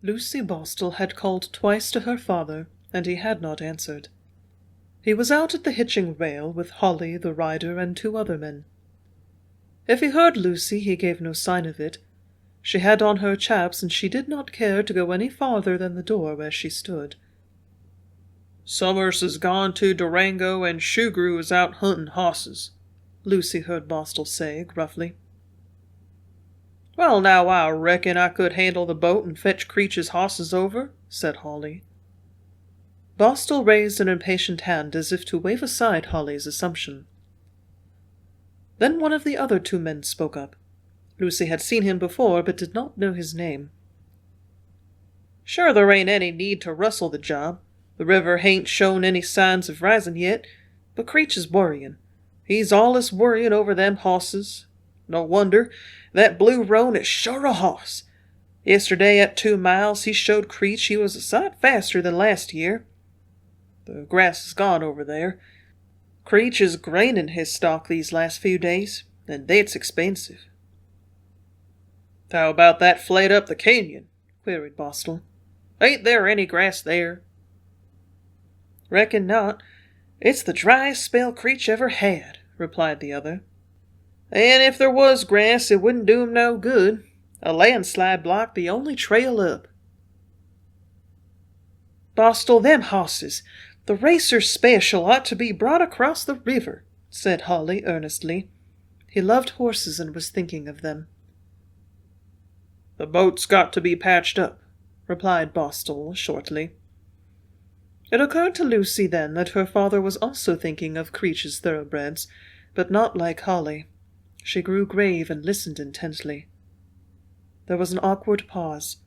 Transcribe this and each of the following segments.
Lucy Bostel had called twice to her father, and he had not answered. He was out at the hitching rail with Holly, the rider, and 2 other men. If he heard Lucy, he gave no sign of it. She had on her chaps, and she did not care to go any farther than the door where she stood. "Summers has gone to Durango, and Shugru is out hunting hosses," Lucy heard Bostel say gruffly. "Well, now, I reckon I could handle the boat and fetch Creech's hosses over," said Holly. Bostel raised an impatient hand as if to wave aside Holly's assumption. Then one of the other 2 men spoke up. Lucy had seen him before, but did not know his name. "Sure there ain't any need to rustle the job. The river hain't shown any signs of rising yet, but Creech is worryin'. He's allus worryin' over them hosses. No wonder. That blue roan is sure a hoss. Yesterday at 2 miles he showed Creech he was a sight faster than last year. The grass is gone over there. Creech is grainin' his stock these last few days, and that's expensive." "How about that flayed up the canyon?" queried Bostel. "Ain't there any grass there?" "Reckon not. It's the driest spell Creech ever had," replied the other. "And if there was grass, it wouldn't do him no good. A landslide blocked the only trail up." "Bostel, them hosses, the racer special, ought to be brought across the river," said Holly earnestly. He loved horses and was thinking of them. "The boat's got to be patched up," replied Bostel shortly. It occurred to Lucy then that her father was also thinking of Creech's thoroughbreds, but not like Holly. She grew grave and listened intently. There was an awkward pause.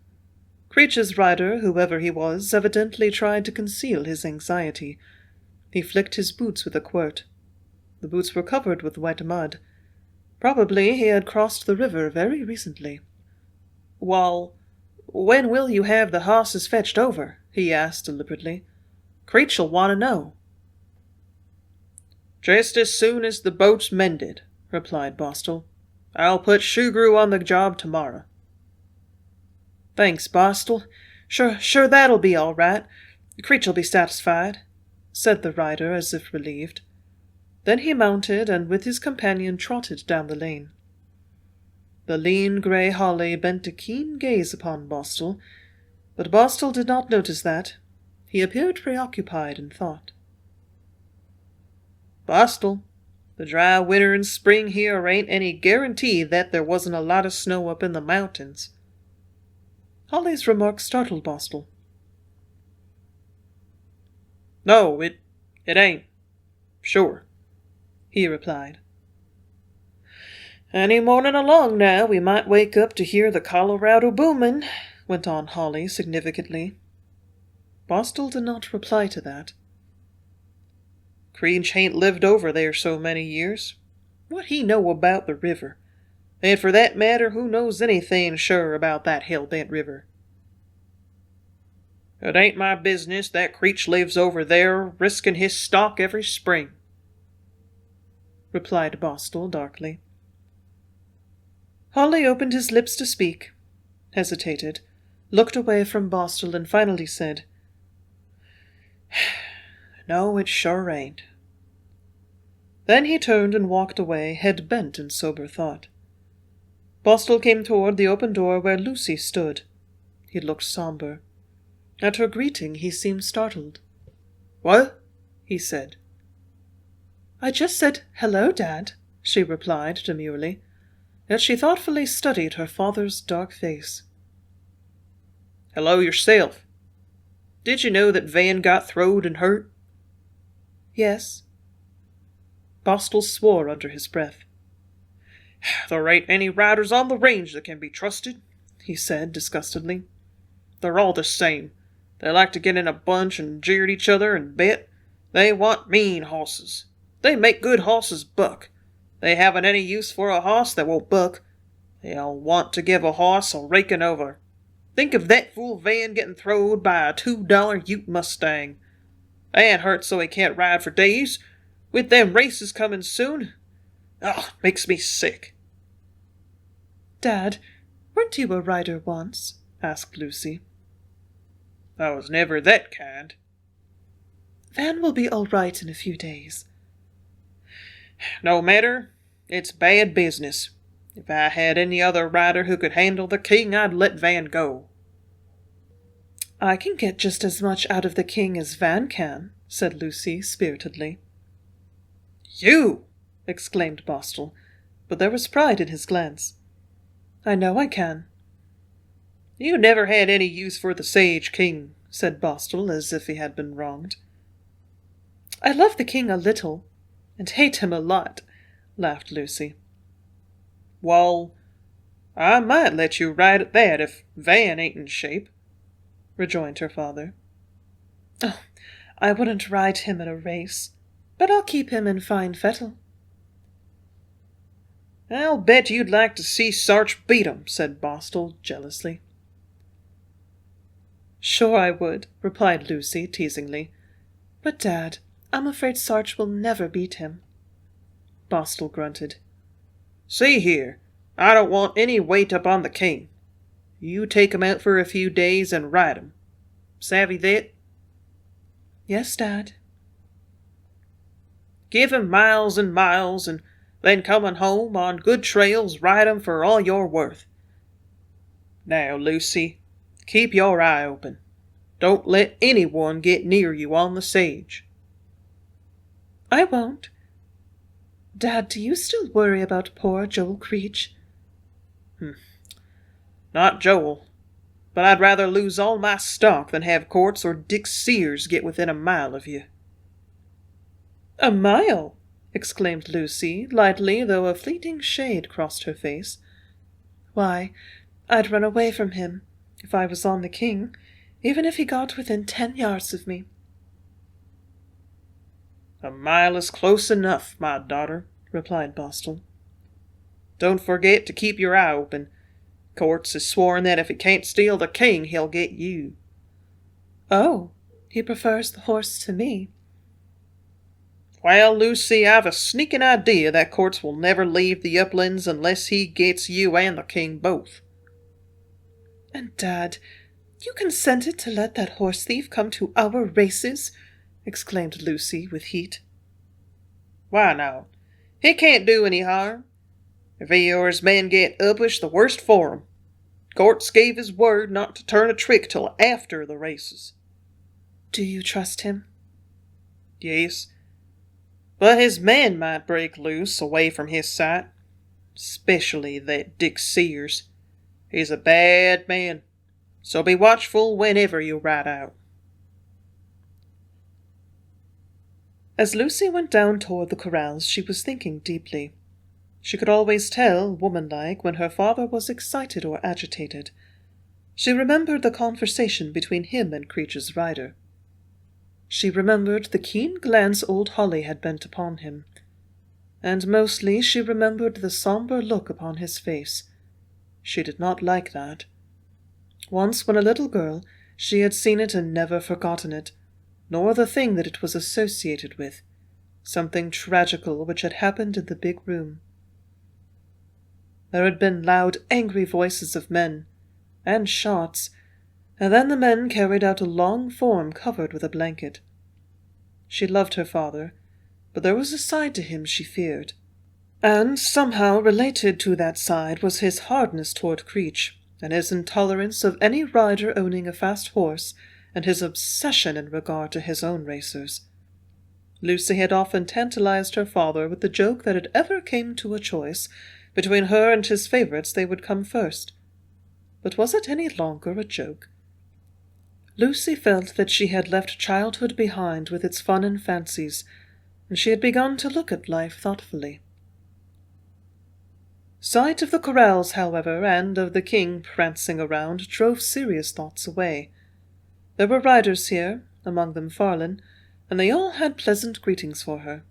Creech's rider, whoever he was, evidently tried to conceal his anxiety. He flicked his boots with a quirt. The boots were covered with wet mud. Probably he had crossed the river very recently. "Wall, when will you have the hosses fetched over?" he asked deliberately. "Creech'll want to know." "Just as soon as the boat's mended," replied Bostel. "I'll put Shugru on the job tomorrow." "Thanks, Bostel. Sure that'll be all right. Creech'll be satisfied," said the rider as if relieved. Then he mounted and with his companion trotted down the lane. The lean grey Holly bent a keen gaze upon Bostel, but Bostel did not notice that. He appeared preoccupied in thought. "Bostel, the dry winter and spring here ain't any guarantee that there wasn't a lot of snow up in the mountains." Holly's remark startled Bostel. "No, it ain't. Sure," he replied. "Any morning along now we might wake up to hear the Colorado boomin'," went on Holly significantly. Bostel did not reply to that. "Creech hain't lived over there so many years. What he know about the river? And for that matter, who knows anything sure about that hell-bent river?" "It ain't my business that Creech lives over there, risking his stock every spring," replied Bostel darkly. Holly opened his lips to speak, hesitated, looked away from Bostel, and finally said, "No, it sure ain't." Then he turned and walked away, head bent in sober thought. Bostel came toward the open door where Lucy stood. He looked somber. At her greeting he seemed startled. "What?" he said. "I just said, 'Hello, Dad,'" she replied demurely. Yet she thoughtfully studied her father's dark face. "Hello yourself. Did you know that Van got throwed and hurt?" "Yes." Bostel swore under his breath. "There ain't any riders on the range that can be trusted," he said disgustedly. "They're all the same. They like to get in a bunch and jeer at each other and bet. They want mean hosses. They make good hosses buck. They haven't any use for a hoss that won't buck. They'll want to give a hoss a raking over. Think of that fool Van getting throwed by a $2 Ute Mustang. Van hurt so he can't ride for days. With them races coming soon. Makes me sick." "Dad, weren't you a rider once?" asked Lucy. I was never that kind. Van will be all right in a few days. No matter. It's bad business. If I had any other rider who could handle the king, I'd let Van go. I can get just as much out of the king as Van can, said Lucy spiritedly. You! Exclaimed Bostel, but there was pride in his glance. I know I can. You never had any use for the Sage King, said Bostel, as if he had been wronged. I love the king a little, and hate him a lot, laughed Lucy. Well, I might let you ride at that if Van ain't in shape, rejoined her father. Oh, I wouldn't ride him in a race, but I'll keep him in fine fettle. I'll bet you'd like to see Sarch beat 'em, said Bostel jealously. Sure I would, replied Lucy teasingly. But, Dad, I'm afraid Sarch will never beat him. Bostel grunted. See here, I don't want any weight up on the king. You take him out for a few days and ride him. Savvy that? Yes, Dad. Give him miles and miles, and then coming home on good trails, ride him for all you're worth. Now, Lucy, keep your eye open. Don't let anyone get near you on the Sage. I won't. Dad, do you still worry about poor Joel Creech? Not Joel, but I'd rather lose all my stock than have Courts or Dick Sears get within a mile of you. A mile? Exclaimed Lucy, lightly, though a fleeting shade crossed her face. Why, I'd run away from him, if I was on the king, even if he got within 10 yards of me. A mile is close enough, my daughter, replied Bostel. Don't forget to keep your eye open. Courts has sworn that if he can't steal the king, he'll get you. Oh, he prefers the horse to me. Well, Lucy, I've a sneaking idea that Courts will never leave the uplands unless he gets you and the king both. And, Dad, you consented to let that horse thief come to our races? Exclaimed Lucy with heat. Why now? He can't do any harm. If he or his men get uppish, the worst for 'em. Courts gave his word not to turn a trick till after the races. Do you trust him? Yes, but his men might break loose away from his sight, especially that Dick Sears. He's a bad man, so be watchful whenever you ride out. As Lucy went down toward the corrals, she was thinking deeply. She could always tell, woman-like, when her father was excited or agitated. She remembered the conversation between him and Creech's rider. She remembered the keen glance old Holly had bent upon him. And mostly she remembered the sombre look upon his face. She did not like that. Once, when a little girl, she had seen it and never forgotten it, nor the thing that it was associated with, something tragical which had happened in the big room. There had been loud, angry voices of men, and shots, and then the men carried out a long form covered with a blanket. She loved her father, but there was a side to him she feared. And somehow related to that side was his hardness toward Creech, and his intolerance of any rider owning a fast horse, and his obsession in regard to his own racers. Lucy had often tantalized her father with the joke that if ever came to a choice, between her and his favourites they would come first. But was it any longer a joke? Lucy felt that she had left childhood behind with its fun and fancies, and she had begun to look at life thoughtfully. Sight of the corrals, however, and of the king prancing around, drove serious thoughts away. There were riders here, among them Farlin, and they all had pleasant greetings for her.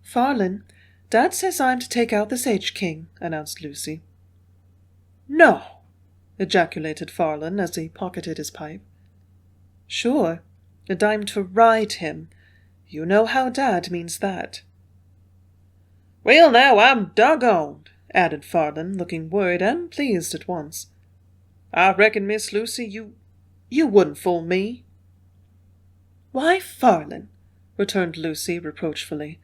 "Farlin, Dad says I'm to take out the Sage King," announced Lucy. "No!" ejaculated Farlin as he pocketed his pipe. "Sure, and I'm to ride him. You know how Dad means that." "Well, now, I'm doggoned," added Farlin, looking worried and pleased at once. "I reckon, Miss Lucy, you You wouldn't fool me." "Why, Farlan," returned Lucy reproachfully,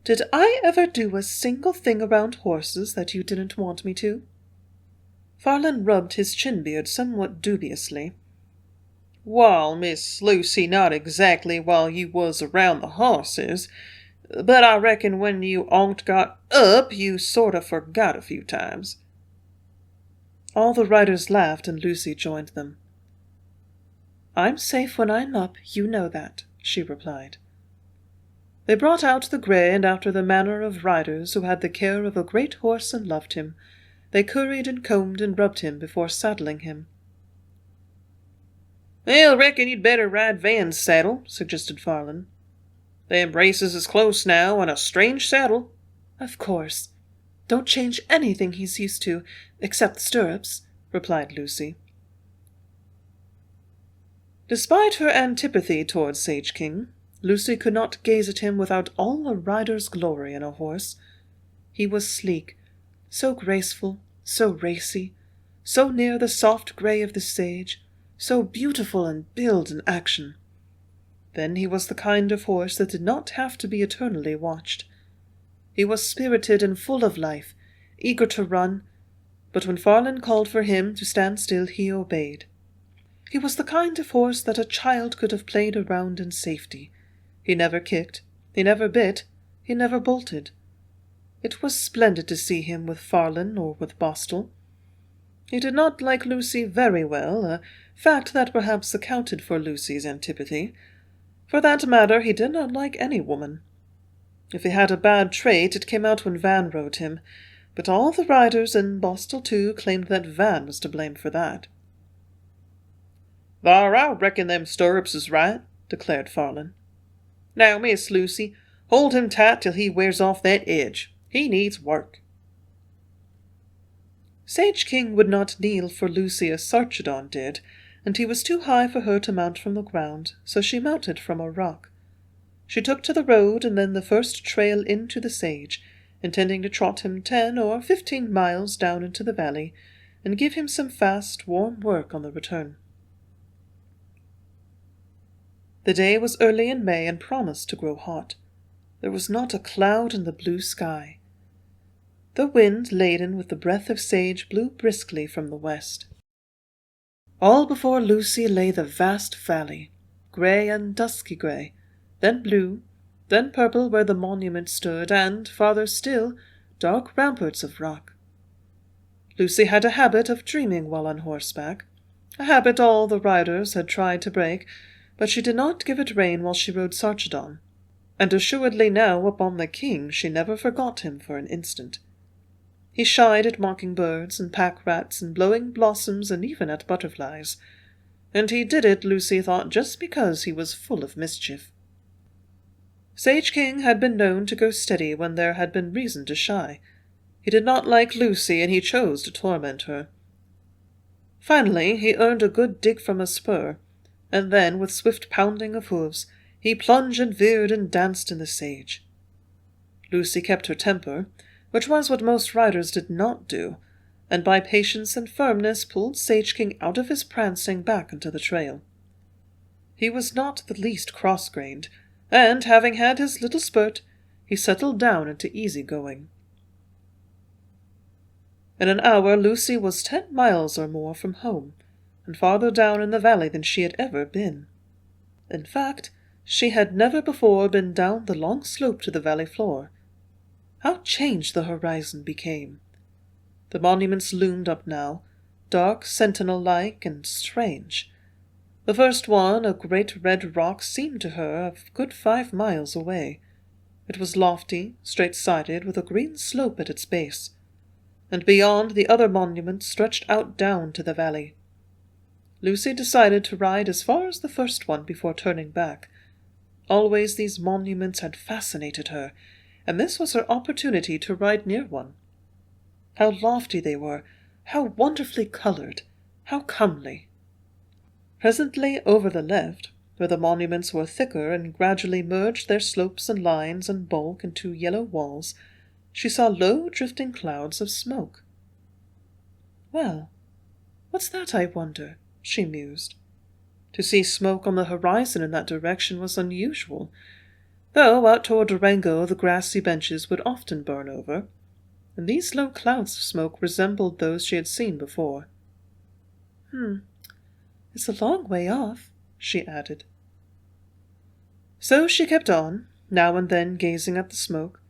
"did I ever do a single thing around horses that you didn't want me to?" Farlan rubbed his chin-beard somewhat dubiously. "Wall, Miss Lucy, not exactly while you was around the horses, but I reckon when you onct got up, you sort of forgot a few times." All the riders laughed, and Lucy joined them. "I'm safe when I'm up, you know that," she replied. They brought out the grey, and after the manner of riders who had the care of a great horse and loved him, they curried and combed and rubbed him before saddling him. "Well, reckon you'd better ride Van's saddle," suggested Farlan. "Them braces is close now, and a strange saddle." "Of course. Don't change anything he's used to, except the stirrups," replied Lucy. Despite her antipathy towards Sage King, Lucy could not gaze at him without all a rider's glory in a horse. He was sleek, so graceful, so racy, so near the soft grey of the sage, so beautiful in build and action. Then he was the kind of horse that did not have to be eternally watched. He was spirited and full of life, eager to run, but when Farlan called for him to stand still, he obeyed. He was the kind of horse that a child could have played around in safety. He never kicked, he never bit, he never bolted. It was splendid to see him with Farlan or with Bostel. He did not like Lucy very well, a fact that perhaps accounted for Lucy's antipathy. For that matter, he did not like any woman. If he had a bad trait, it came out when Van rode him, but all the riders, and Bostel too, claimed that Van was to blame for that. "Thar, I reckon them stirrups is right," declared Farlan. "Now, Miss Lucy, hold him tight till he wears off that edge. He needs work." Sage King would not kneel for Lucy as Sarchedon did, and he was too high for her to mount from the ground, so she mounted from a rock. She took to the road and then the first trail into the sage, intending to trot him 10 or 15 miles down into the valley, and give him some fast, warm work on the return. The day was early in May and promised to grow hot. There was not a cloud in the blue sky. The wind, laden with the breath of sage, blew briskly from the west. All before Lucy lay the vast valley, grey and dusky grey, then blue, then purple where the monument stood, and, farther still, dark ramparts of rock. Lucy had a habit of dreaming while on horseback, a habit all the riders had tried to break, but she did not give it rein while she rode Sarchedon, and assuredly now upon the king she never forgot him for an instant. He shied at mocking-birds and pack-rats and blowing blossoms and even at butterflies, and he did it, Lucy thought, just because he was full of mischief. Sage King had been known to go steady when there had been reason to shy. He did not like Lucy, and he chose to torment her. Finally he earned a good dig from a spur, and then, with swift pounding of hoofs, he plunged and veered and danced in the sage. Lucy kept her temper, which was what most riders did not do, and by patience and firmness pulled Sage King out of his prancing back into the trail. He was not the least cross-grained, and, having had his little spurt, he settled down into easy going. In an hour Lucy was 10 miles or more from home, and farther down in the valley than she had ever been. In fact, she had never before been down the long slope to the valley floor. How changed the horizon became! The monuments loomed up now, dark, sentinel-like, and strange. The first one, a great red rock, seemed to her a good 5 miles away. It was lofty, straight-sided, with a green slope at its base, and beyond the other monument stretched out down to the valley. Lucy decided to ride as far as the first one before turning back. Always these monuments had fascinated her, and this was her opportunity to ride near one. How lofty they were, how wonderfully coloured, how comely! Presently over the left, where the monuments were thicker and gradually merged their slopes and lines and bulk into yellow walls, she saw low drifting clouds of smoke. "Well, what's that, I wonder?" she mused. To see smoke on the horizon in that direction was unusual, though out toward Durango the grassy benches would often burn over, and these low clouds of smoke resembled those she had seen before. It's a long way off," she added. So she kept on, now and then gazing at the smoke.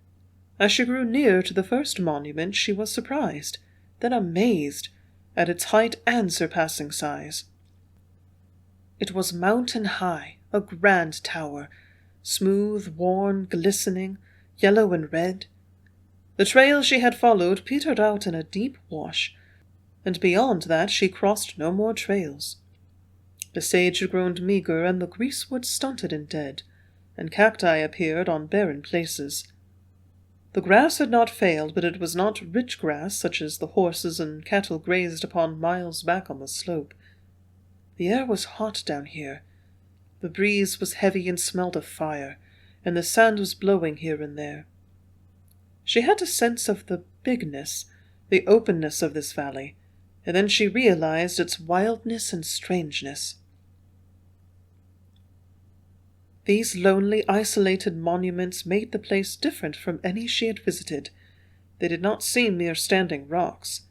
As she grew near to the first monument, she was surprised, then amazed, at its height and surpassing size. It was mountain high, a grand tower, smooth, worn, glistening, yellow and red. The trail she had followed petered out in a deep wash, and beyond that she crossed no more trails. The sage had grown meagre, and the greasewood stunted and dead, and cacti appeared on barren places. The grass had not failed, but it was not rich grass such as the horses and cattle grazed upon miles back on the slope. The air was hot down here. The breeze was heavy and smelled of fire, and the sand was blowing here and there. She had a sense of the bigness, the openness of this valley, and then she realized its wildness and strangeness. These lonely, isolated monuments made the place different from any she had visited. They did not seem mere standing rocks.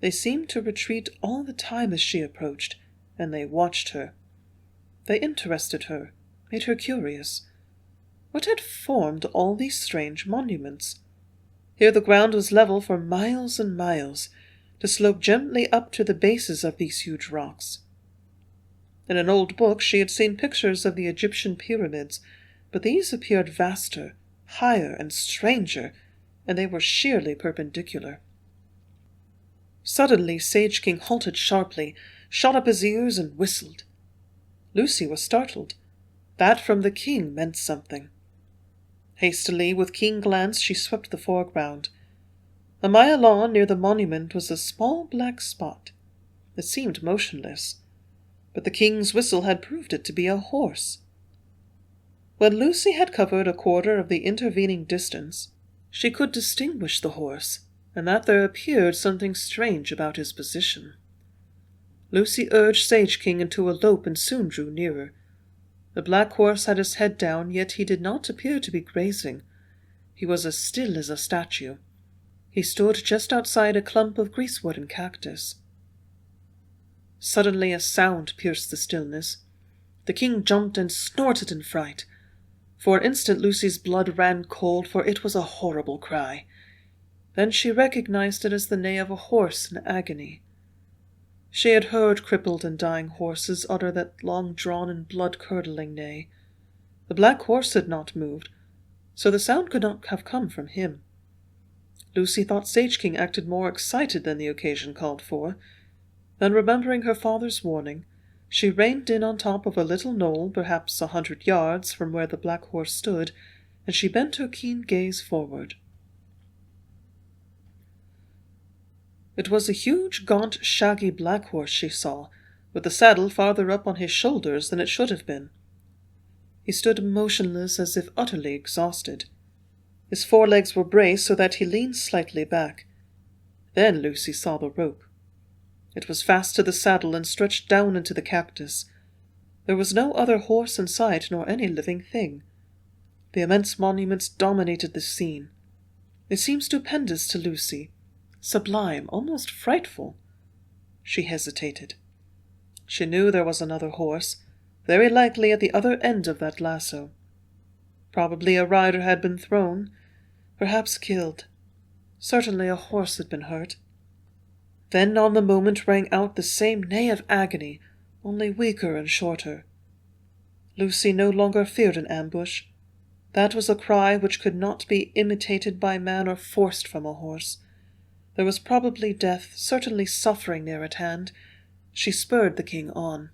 They seemed to retreat all the time as she approached, and they watched her. They interested her, made her curious. What had formed all these strange monuments? Here the ground was level for miles and miles, to slope gently up to the bases of these huge rocks. In an old book she had seen pictures of the Egyptian pyramids, but these appeared vaster, higher, and stranger, and they were sheerly perpendicular. Suddenly Sage King halted sharply, shot up his ears, and whistled. Lucy was startled. That from the king meant something. Hastily, with keen glance, she swept the foreground. A mile on, near the monument, was a small black spot. It seemed motionless, but the king's whistle had proved it to be a horse. When Lucy had covered a quarter of the intervening distance, she could distinguish the horse, and that there appeared something strange about his position. Lucy urged Sage King into a lope and soon drew nearer. The black horse had his head down, yet he did not appear to be grazing. He was as still as a statue. He stood just outside a clump of greasewood and cactus. Suddenly a sound pierced the stillness. The king jumped and snorted in fright. For an instant Lucy's blood ran cold, for it was a horrible cry. Then she recognized it as the neigh of a horse in agony. She had heard crippled and dying horses utter that long-drawn and blood-curdling neigh. The black horse had not moved, so the sound could not have come from him. Lucy thought Sage King acted more excited than the occasion called for. Then, remembering her father's warning, she reined in on top of a little knoll, perhaps 100 yards from where the black horse stood, and she bent her keen gaze forward. It was a huge, gaunt, shaggy black horse she saw, with the saddle farther up on his shoulders than it should have been. He stood motionless as if utterly exhausted. His forelegs were braced so that he leaned slightly back. Then Lucy saw the rope. It was fast to the saddle and stretched down into the cactus. There was no other horse in sight, nor any living thing. The immense monuments dominated the scene. It seemed stupendous to Lucy, sublime, almost frightful. She hesitated. She knew there was another horse, very likely at the other end of that lasso. Probably a rider had been thrown, perhaps killed. Certainly a horse had been hurt. Then on the moment rang out the same neigh of agony, only weaker and shorter. Lucy no longer feared an ambush. That was a cry which could not be imitated by man or forced from a horse. There was probably death, certainly suffering near at hand. She spurred the king on.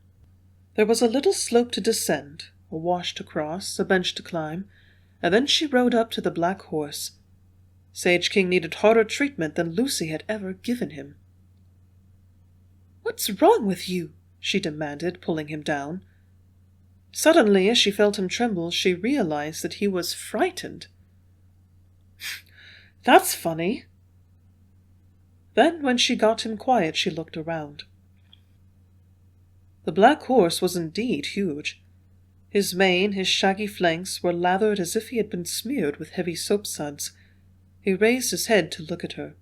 There was a little slope to descend, a wash to cross, a bench to climb, and then she rode up to the black horse. Sage King needed harder treatment than Lucy had ever given him. "What's wrong with you?" she demanded, pulling him down. Suddenly, as she felt him tremble, she realized that he was frightened. "That's funny." Then, when she got him quiet, she looked around. The black horse was indeed huge. His mane, his shaggy flanks were lathered as if he had been smeared with heavy soapsuds. He raised his head to look at her.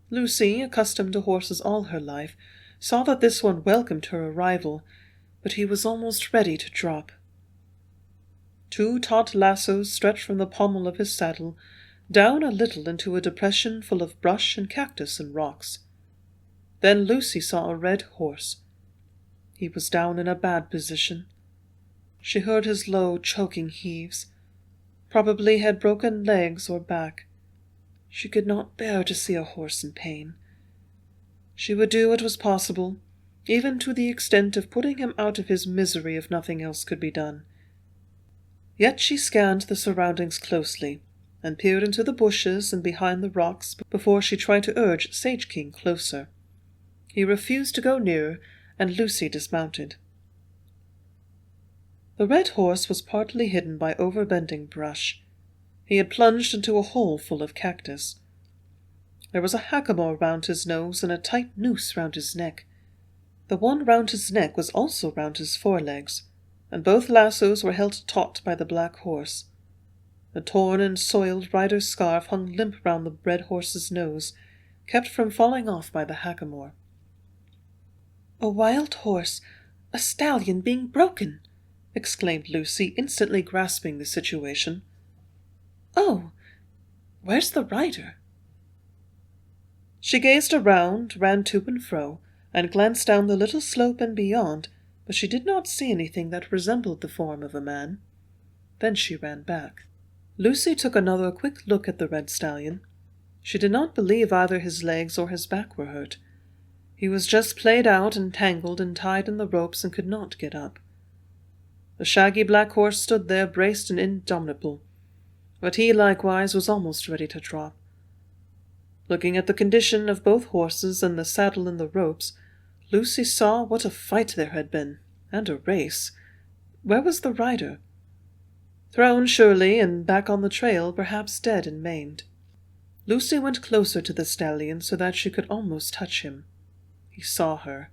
Lucy, accustomed to horses all her life, saw that this one welcomed her arrival, but he was almost ready to drop. 2 taut lassos stretched from the pommel of his saddle down a little into a depression full of brush and cactus and rocks. Then Lucy saw a red horse. He was down in a bad position. She heard his low, choking heaves. Probably had broken legs or back. She could not bear to see a horse in pain. She would do what was possible, even to the extent of putting him out of his misery if nothing else could be done. Yet she scanned the surroundings closely, and peered into the bushes and behind the rocks before she tried to urge Sage King closer. He refused to go nearer, and Lucy dismounted. The red horse was partly hidden by overbending brush. He had plunged into a hole full of cactus. There was a hackamore round his nose and a tight noose round his neck. The one round his neck was also round his forelegs, and both lassos were held taut by the black horse. The torn and soiled rider's scarf hung limp round the red horse's nose, kept from falling off by the hackamore. "A wild horse, a stallion being broken!" exclaimed Lucy, instantly grasping the situation. "Oh, where's the rider?" She gazed around, ran to and fro, and glanced down the little slope and beyond, but she did not see anything that resembled the form of a man. Then she ran back. Lucy took another quick look at the red stallion. She did not believe either his legs or his back were hurt. He was just played out and tangled and tied in the ropes and could not get up. The shaggy black horse stood there braced and indomitable, but he likewise was almost ready to drop. Looking at the condition of both horses and the saddle and the ropes, Lucy saw what a fight there had been, and a race. Where was the rider? Thrown, surely, and back on the trail, perhaps dead and maimed. Lucy went closer to the stallion so that she could almost touch him. He saw her.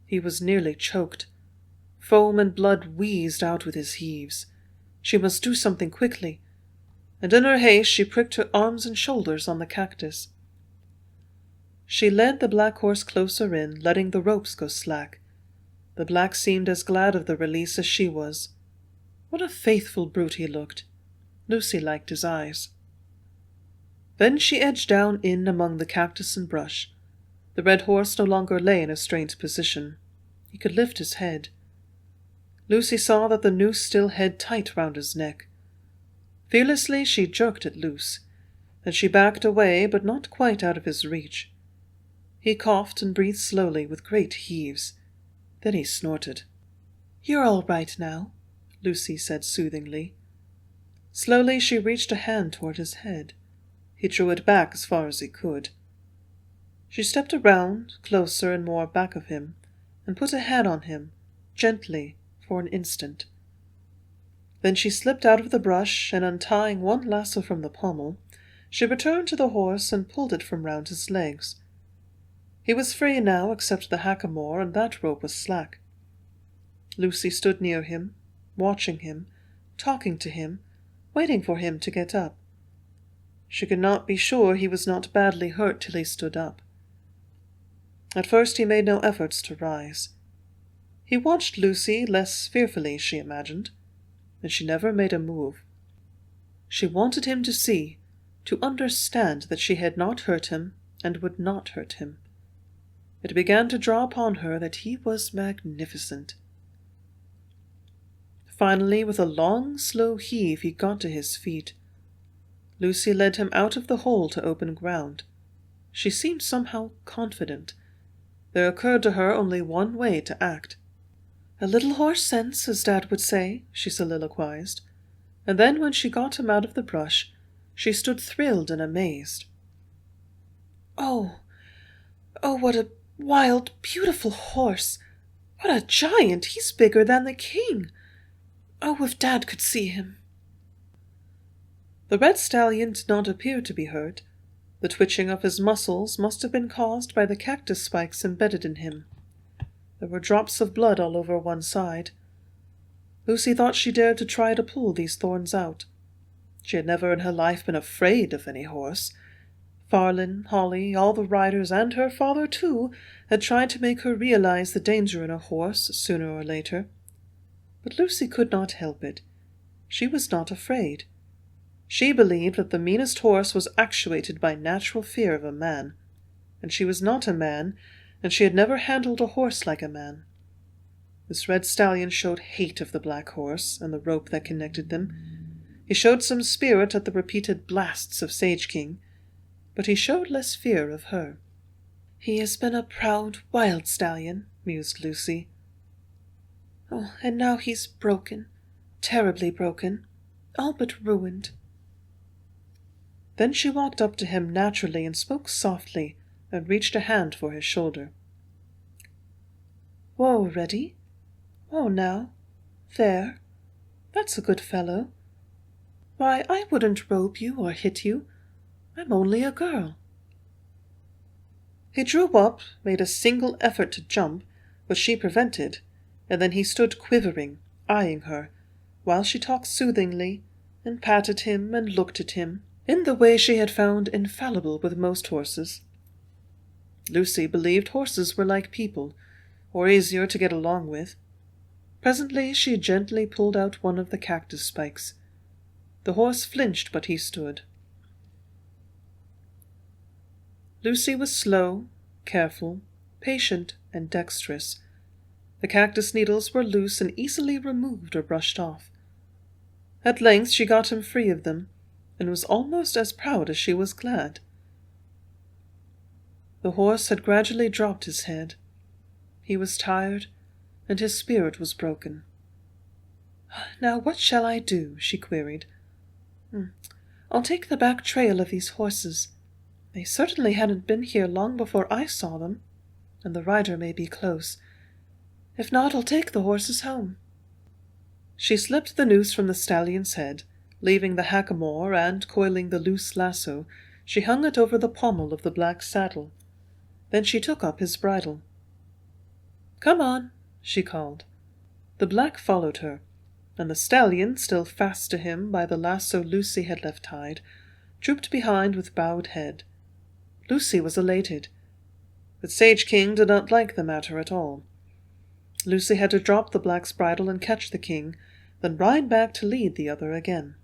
He was nearly choked. Foam and blood wheezed out with his heaves. She must do something quickly, and in her haste she pricked her arms and shoulders on the cactus. She led the black horse closer in, letting the ropes go slack. The black seemed as glad of the release as she was. What a faithful brute he looked. Lucy liked his eyes. Then she edged down in among the cactus and brush. The red horse no longer lay in a strained position. He could lift his head. Lucy saw that the noose still held tight round his neck. Fearlessly she jerked it loose. Then she backed away, but not quite out of his reach. He coughed and breathed slowly with great heaves. Then he snorted. "You're all right now," Lucy said soothingly. Slowly she reached a hand toward his head. He drew it back as far as he could. She stepped around, closer and more back of him, and put a hand on him, gently, for an instant. Then she slipped out of the brush, and untying one lasso from the pommel, she returned to the horse and pulled it from round his legs. He was free now except the hackamore, and that rope was slack. Lucy stood near him, watching him, talking to him, waiting for him to get up. She could not be sure he was not badly hurt till he stood up. At first he made no efforts to rise. He watched Lucy less fearfully, she imagined, and she never made a move. She wanted him to see, to understand that she had not hurt him and would not hurt him. It began to draw upon her that he was magnificent. Finally, with a long, slow heave, he got to his feet. Lucy led him out of the hole to open ground. She seemed somehow confident. There occurred to her only one way to act. "A little horse sense, as Dad would say," she soliloquized. And then, when she got him out of the brush, she stood thrilled and amazed. Oh, what a wild, beautiful horse! What a giant! He's bigger than the king! Oh, if Dad could see him!" The red stallion did not appear to be hurt. The twitching of his muscles must have been caused by the cactus spikes embedded in him. There were drops of blood all over one side. Lucy thought she dared to try to pull these thorns out. She had never in her life been afraid of any horse. Farlin, Holly, all the riders, and her father, too, had tried to make her realize the danger in a horse sooner or later. But Lucy could not help it. She was not afraid. She believed that the meanest horse was actuated by natural fear of a man, and she was not a man, and she had never handled a horse like a man. This red stallion showed hate of the black horse and the rope that connected them. He showed some spirit at the repeated blasts of Sage King, but he showed less fear of her. "He has been a proud, wild stallion," mused Lucy. "Oh, and now he's broken, terribly broken, all but ruined." Then she walked up to him naturally and spoke softly, and reached a hand for his shoulder. "Whoa, ready? Whoa now. There. That's a good fellow. Why, I wouldn't rope you or hit you. I'm only a girl." He drew up, made a single effort to jump, which she prevented, and then he stood quivering, eyeing her, while she talked soothingly, and patted him and looked at him, in the way she had found infallible with most horses. Lucy believed horses were like people, or easier to get along with. Presently she gently pulled out one of the cactus spikes. The horse flinched, but he stood. Lucy was slow, careful, patient, and dexterous. The cactus needles were loose and easily removed or brushed off. At length she got him free of them, and was almost as proud as she was glad. The horse had gradually dropped his head. He was tired, and his spirit was broken. "Now what shall I do?" she queried. "I'll take the back trail of these horses. They certainly hadn't been here long before I saw them, and the rider may be close. If not, I'll take the horses home." She slipped the noose from the stallion's head, leaving the hackamore, and, coiling the loose lasso, she hung it over the pommel of the black saddle. Then she took up his bridle. "Come on," she called. The black followed her, and the stallion, still fast to him by the lasso Lucy had left tied, trooped behind with bowed head. Lucy was elated, but Sage King did not like the matter at all. Lucy had to drop the black's bridle and catch the king, then ride back to lead the other again.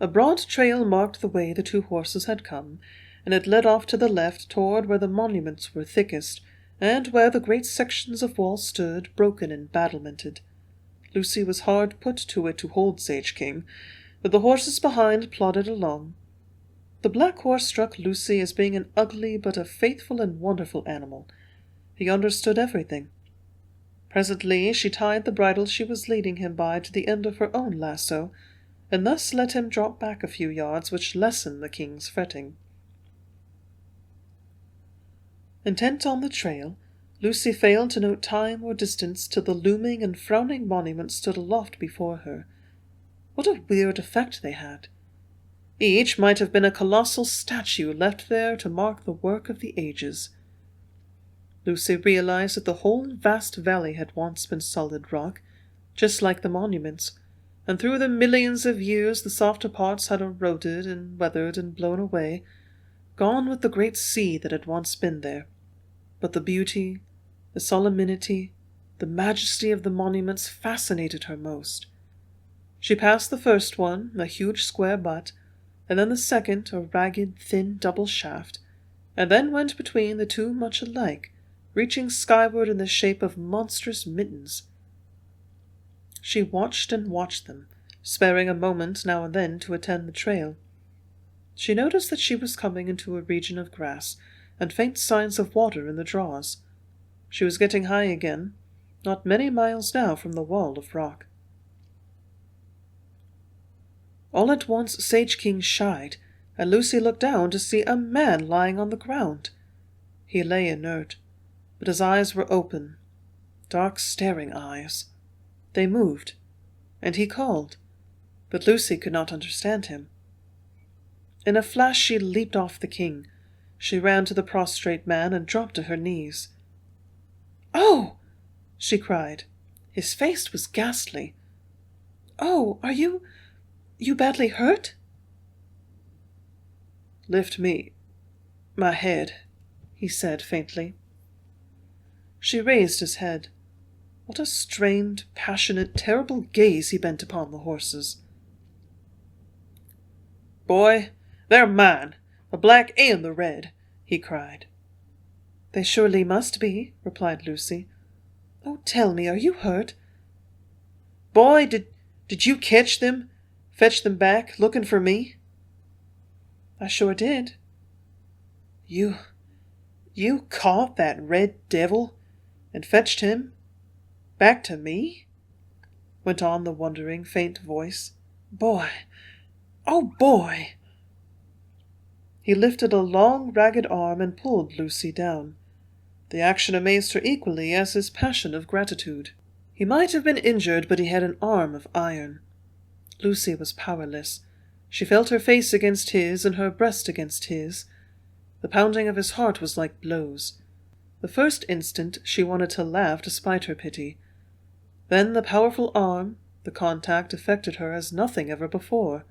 A broad trail marked the way the two horses had come, and it led off to the left toward where the monuments were thickest, and where the great sections of wall stood, broken and battlemented. Lucy was hard put to it to hold Sage King, but the horses behind plodded along. The black horse struck Lucy as being an ugly but a faithful and wonderful animal. He understood everything. Presently she tied the bridle she was leading him by to the end of her own lasso, and thus let him drop back a few yards, which lessened the king's fretting. Intent on the trail, Lucy failed to note time or distance till the looming and frowning monuments stood aloft before her. What a weird effect they had! Each might have been a colossal statue left there to mark the work of the ages. Lucy realized that the whole vast valley had once been solid rock, just like the monuments, and through the millions of years the softer parts had eroded and weathered and blown away, gone with the great sea that had once been there. But the beauty, the solemnity, the majesty of the monuments fascinated her most. She passed the first one, a huge square butt, and then the second, a ragged, thin double shaft, and then went between the two much alike, reaching skyward in the shape of monstrous mittens. She watched and watched them, sparing a moment now and then to attend the trail. She noticed that she was coming into a region of grass, and faint signs of water in the draws. She was getting high again, not many miles now from the wall of rock. All at once Sage King shied, and Lucy looked down to see a man lying on the ground. He lay inert, but his eyes were open, dark staring eyes. They moved, and he called, but Lucy could not understand him. In a flash she leaped off the king, She ran to the prostrate man and dropped to her knees. "Oh!" she cried. His face was ghastly. "Oh, are you badly hurt?" "Lift my head," he said faintly. She raised his head. What a strained, passionate, terrible gaze he bent upon the horses. "Boy, they're mine, the black and the red," he cried. "They surely must be," replied Lucy. "Oh, tell me, are you hurt?" "Boy, did you catch them? Fetch them back, looking for me?" "I sure did." You caught that red devil and fetched him back to me?" went on the wondering, faint voice. "Boy! Oh, boy!" He lifted a long, ragged arm and pulled Lucy down. The action amazed her equally as his passion of gratitude. He might have been injured, but he had an arm of iron. Lucy was powerless. She felt her face against his and her breast against his. The pounding of his heart was like blows. The first instant she wanted to laugh despite her pity. Then the powerful arm, the contact affected her as nothing ever before.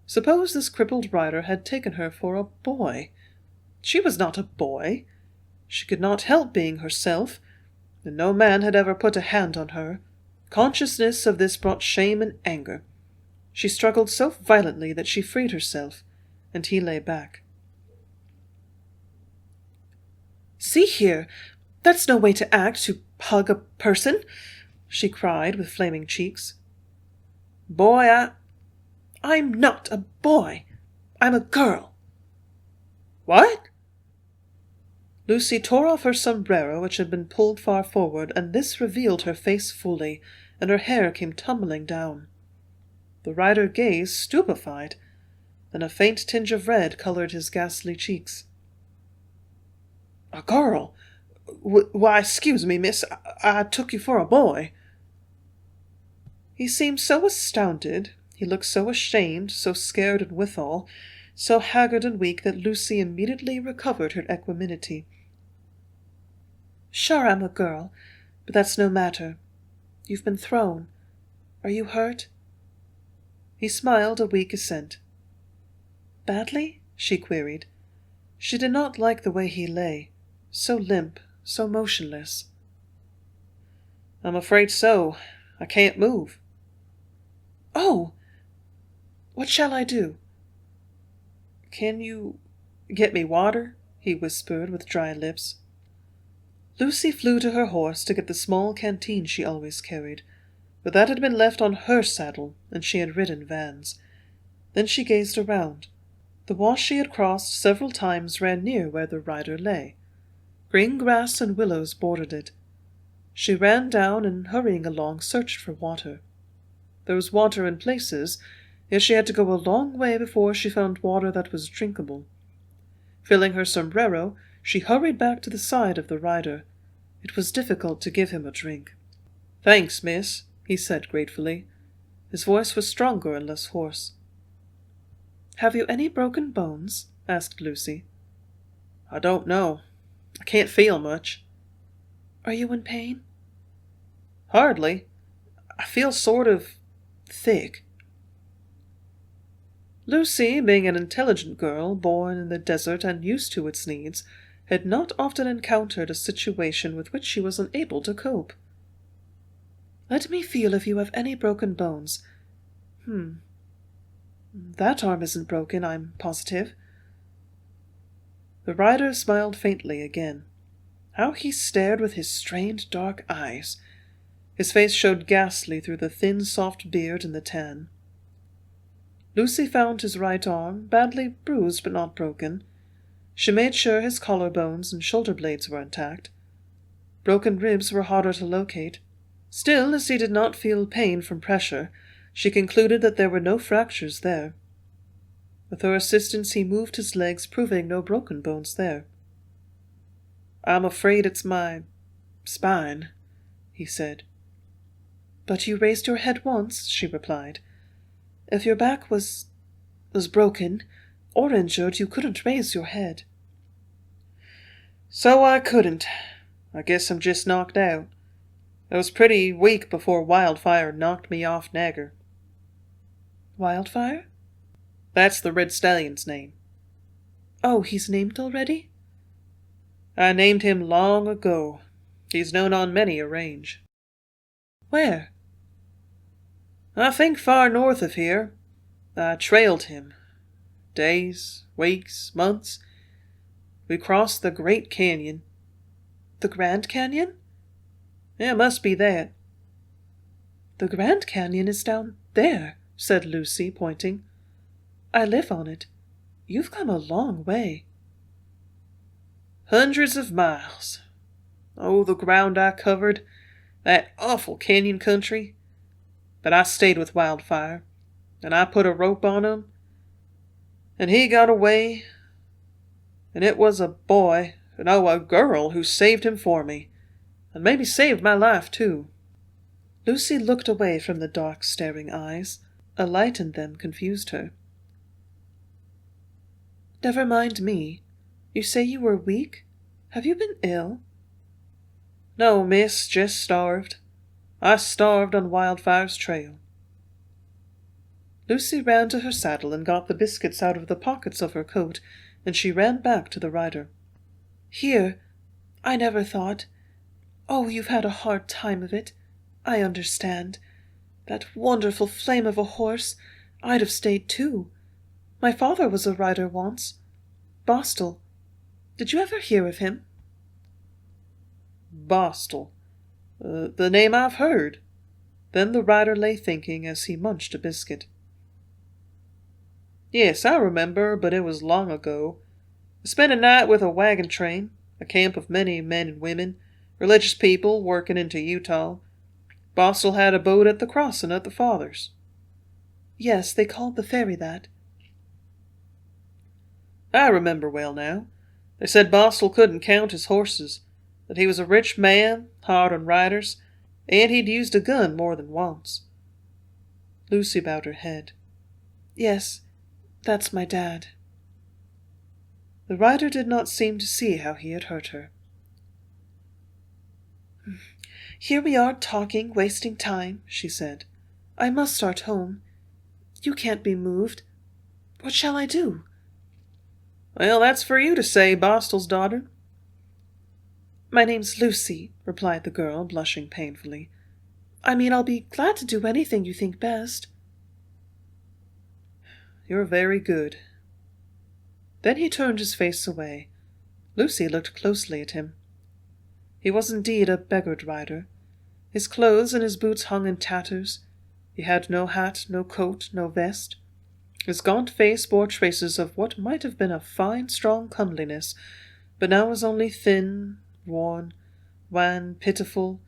Suppose this crippled rider had taken her for a boy. She was not a boy. She could not help being herself, and no man had ever put a hand on her. Consciousness of this brought shame and anger. She struggled so violently that she freed herself, and he lay back. "See here, that's no way to act, to hug a person," she cried with flaming cheeks. "Boy, I'm not a boy. I'm a girl." "What?" Lucy tore off her sombrero, which had been pulled far forward, and this revealed her face fully, and her hair came tumbling down. The rider gazed, stupefied. Then a faint tinge of red colored his ghastly cheeks. "A girl? Why, excuse me, miss, I took you for a boy." He seemed so astounded, he looked so ashamed, so scared and withal, so haggard and weak that Lucy immediately recovered her equanimity. "Sure I'm a girl, but that's no matter. You've been thrown. Are you hurt?" He smiled a weak assent. "Badly?" she queried. She did not like the way he lay, so limp, so motionless. "I'm afraid so. I can't move." "Oh! What shall I do?" "Can you get me water?" he whispered with dry lips. Lucy flew to her horse to get the small canteen she always carried, but that had been left on her saddle, and she had ridden Van's. Then she gazed around. The wash she had crossed several times ran near where the rider lay. Green grass and willows bordered it. She ran down and, hurrying along, searched for water. There was water in places, yet she had to go a long way before she found water that was drinkable. Filling her sombrero, she hurried back to the side of the rider. It was difficult to give him a drink. "Thanks, miss," he said gratefully. His voice was stronger and less hoarse. "Have you any broken bones?" asked Lucy. "I don't know. I can't feel much." "Are you in pain?" "Hardly. I feel sort of thick." Lucy, being an intelligent girl, born in the desert and used to its needs, had not often encountered a situation with which she was unable to cope. "Let me feel if you have any broken bones. That arm isn't broken, I'm positive." The rider smiled faintly again. How he stared with his strained dark eyes! His face showed ghastly through the thin, soft beard and the tan. Lucy found his right arm, badly bruised but not broken. She made sure his collarbones and shoulder blades were intact. Broken ribs were harder to locate. Still, as he did not feel pain from pressure, she concluded that there were no fractures there. With her assistance he moved his legs, proving no broken bones there. "I'm afraid it's my spine," he said. "But you raised your head once," she replied. "If your back was broken or injured, you couldn't raise your head." So I couldn't. I guess I'm just knocked out. I was pretty weak before Wildfire knocked me off Nagger. Wildfire? That's the red stallion's name. Oh, he's named already? I named him long ago. He's known on many a range. Where? I think far north of here. I trailed him. Days, weeks, months. We crossed the Great Canyon. The Grand Canyon? It must be that. The Grand Canyon is down there, said Lucy, pointing. I live on it. You've come a long way. Hundreds of miles. Oh, the ground I covered. That awful canyon country. But I stayed with Wildfire, and I put a rope on him, and he got away, and it was a boy, a girl who saved him for me, and maybe saved my life, too. Lucy looked away from the dark, staring eyes. A light in them confused her. Never mind me. You say you were weak? Have you been ill? No, miss, just starved. I starved on Wildfire's trail. Lucy ran to her saddle and got the biscuits out of the pockets of her coat, and she ran back to the rider. Here, I never thought. Oh, you've had a hard time of it. I understand. That wonderful flame of a horse. I'd have stayed too. My father was a rider once. Bostel. Did you ever hear of him? Bostel. The name I've heard. Then the rider lay thinking as he munched a biscuit. Yes, I remember, but it was long ago. I spent a night with a wagon train, a camp of many men and women, religious people working into Utah. Bostel had a boat at the crossing at the Father's. Yes, they called the ferry that. I remember well now. They said Bostel couldn't count his horses, that he was a rich man, hard on riders, and he'd used a gun more than once. Lucy bowed her head. Yes, that's my dad. The rider did not seem to see how he had hurt her. Here we are talking, wasting time, she said. I must start home. You can't be moved. What shall I do? Well, that's for you to say, Bostel's daughter. My name's Lucy, replied the girl, blushing painfully. I mean, I'll be glad to do anything you think best. You're very good. Then he turned his face away. Lucy looked closely at him. He was indeed a beggared rider. His clothes and his boots hung in tatters. He had no hat, no coat, no vest. His gaunt face bore traces of what might have been a fine, strong comeliness, but now was only thin, worn, wan, pitiful,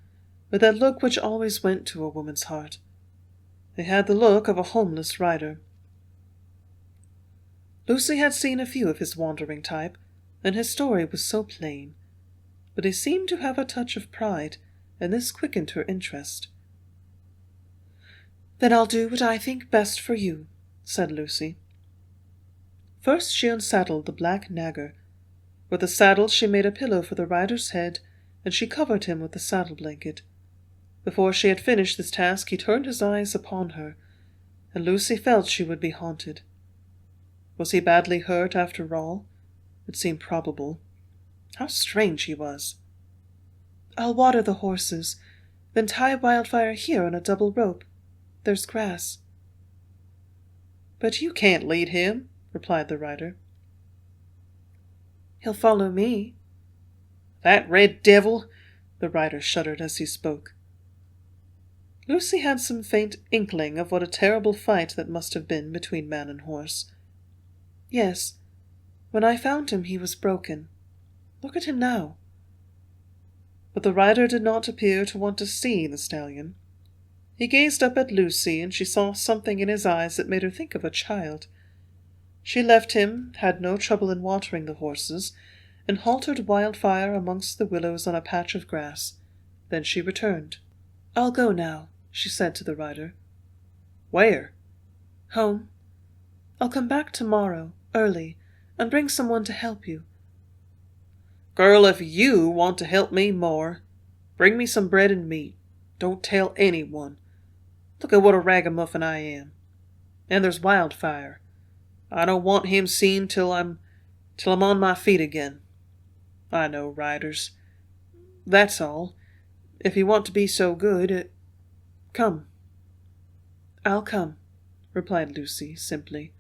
with that look which always went to a woman's heart. He had the look of a homeless rider. Lucy had seen a few of his wandering type, and his story was so plain. But he seemed to have a touch of pride, and this quickened her interest. Then I'll do what I think best for you, said Lucy. First she unsaddled the black Nagger. With the saddle she made a pillow for the rider's head, and she covered him with the saddle blanket. Before she had finished this task he turned his eyes upon her, and Lucy felt she would be haunted. Was he badly hurt after all? It seemed probable. How strange he was. I'll water the horses, then tie Wildfire here on a double rope. There's grass. But you can't lead him, replied the rider. He'll follow me. That red devil! The rider shuddered as he spoke. Lucy had some faint inkling of what a terrible fight that must have been between man and horse. Yes, when I found him he was broken. Look at him now. But the rider did not appear to want to see the stallion. He gazed up at Lucy, and she saw something in his eyes that made her think of a child. She left him, had no trouble in watering the horses, and haltered Wildfire amongst the willows on a patch of grass. Then she returned. I'll go now, she said to the rider. Where? Home. I'll come back tomorrow, early, and bring someone to help you. Girl, if you want to help me more, bring me some bread and meat. Don't tell anyone. Look at what a ragamuffin I am. And there's Wildfire. I don't want him seen till I'm on my feet again. I know, Riders. That's all. If you want to be so good, come." "I'll come," replied Lucy simply.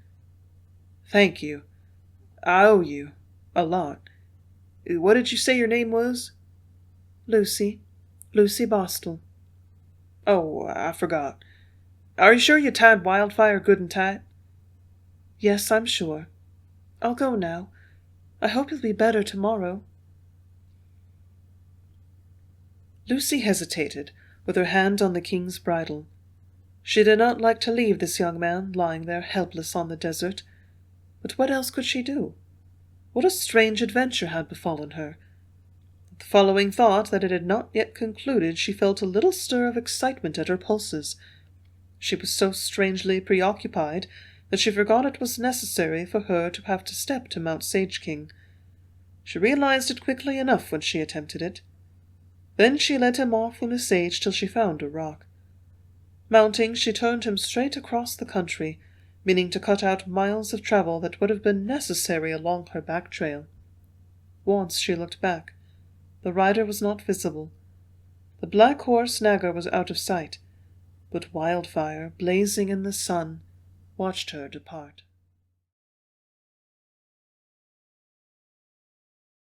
"Thank you. I owe you a lot. What did you say your name was?" "Lucy. Lucy Bostel." "Oh, I forgot. Are you sure you tied Wildfire good and tight?" "Yes, I'm sure. I'll go now. I hope you'll be better tomorrow." Lucy hesitated, with her hand on the king's bridle. She did not like to leave this young man lying there helpless on the desert. But what else could she do? What a strange adventure had befallen her. At the following thought that it had not yet concluded, she felt a little stir of excitement at her pulses. She was so strangely preoccupied that she forgot it was necessary for her to have to step to Mount Sage King. She realized it quickly enough when she attempted it. Then she led him off on a sage till she found a rock. Mounting, she turned him straight across the country, meaning to cut out miles of travel that would have been necessary along her back trail. Once she looked back. The rider was not visible. The black horse Nagger was out of sight, but Wildfire, blazing in the sun, watched her depart.